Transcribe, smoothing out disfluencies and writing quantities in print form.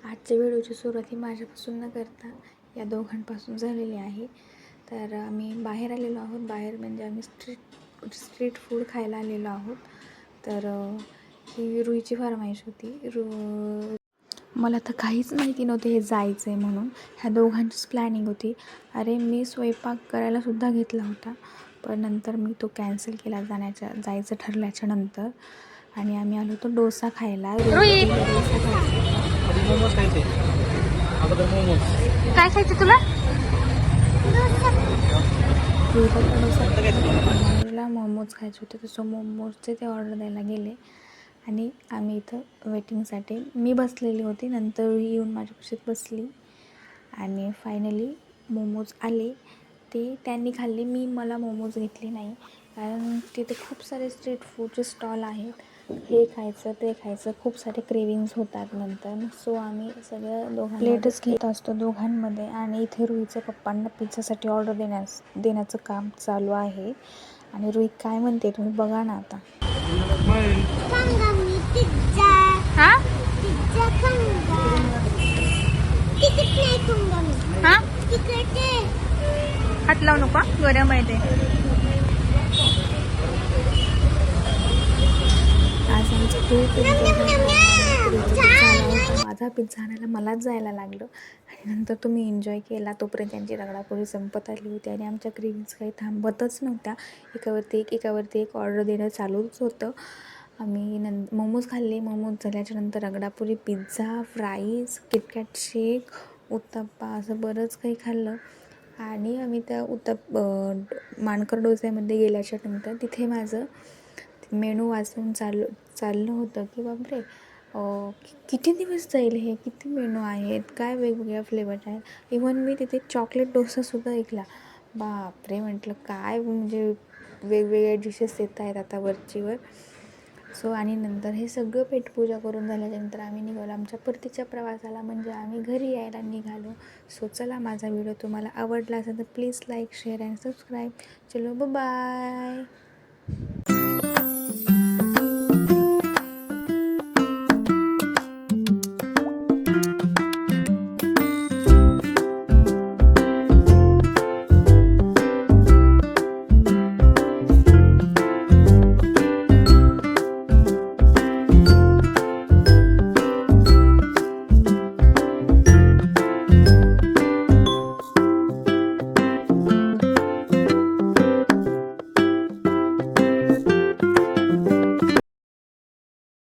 आजच्या व्हिडिओची सुरुवात ही माझ्यापासून न करता या दोघांपासून झालेली आहे. तर आम्ही बाहेर आलेलो आहोत. बाहेर म्हणजे आम्ही स्ट्रीट फूड खायला आलेलो आहोत. तर ही रुईची फरमाईश होती. मला तर काहीच माहिती नव्हतं हे जायचं आहे म्हणून. ह्या दोघांचीच प्लॅनिंग होती. अरे मी स्वयंपाक करायलासुद्धा घेतला होता, पण नंतर मी तो कॅन्सल केला जायचं ठरल्याच्या नंतर. आणि आम्ही आलो होतो डोसा खायला. डोसा खायचा. काय खायचं तुला? मला मोमोज खायचे होते, तसं मोमोजचे ते ऑर्डर द्यायला गेले आणि आम्ही इथं वेटिंगसाठी मी बसलेली होती. नंतर येऊन माझ्यापाशीच बसली आणि फायनली मोमोज आले. ते त्यांनी खाल्ले, मला मोमोज घेतले नाही, कारण तिथे खूप सारे स्ट्रीट फूडचे स्टॉल आहेत. हे खायचं ते खायचं खूप सारे क्रेविंग्स होतात नंतर. सो आम्ही सगळं दोघांना प्लेटच घेत असतो दोघांमध्ये. आणि इथे रुईच्या पप्पांना पिझ्झासाठी ऑर्डर देण्याचं काम चालू आहे. आणि रुई काय म्हणते तुम्ही बघा ना आता. हात लावू नको, गरम आहे ते. आज आमचं खूप माझा पिझ्झा आणायला मलाच जायला लागलं आणि नंतर तुम्ही एन्जॉय केला. तोपर्यंत त्यांची रगडापोळी संपत आली होती आणि आमच्या क्रेविंग्स काही थांबतच नव्हत्या. एकावरती एक ऑर्डर देणं चालूच होतं. आम्ही मोमोज खाल्ले. मोमोज झाल्याच्या नंतर रगडापोळी, पिझ्झा, फ्राईज, किटकॅट शेक, उत्तप्पा असं बरंच काही खाल्लं. आणि आम्ही त्या माणकर डोस्यामध्ये गेल्याच्या नंतर तिथे माझं मेनू वाचून चाललं होतं की बापरे किती दिवस जाईल हे, किती मेनू आहेत, काय वेगवेगळ्या फ्लेवर आहेत. इव्हन मी तिथे चॉकलेट डोसासुद्धा ऐकला. बापरे म्हटलं काय म्हणजे वेगवेगळ्या डिशेस येत आहेत आता वरचीवर. सो आणि नंतर हे सगळं पेटपूजा करून झाल्यानंतर आम्ही निघालो आमच्या परतीच्या प्रवासाला, म्हणजे आम्ही घरी यायला निघालो. सो चला, माझा व्हिडिओ तुम्हाला आवडला असेल तर please like, share and subscribe. चलो बाय.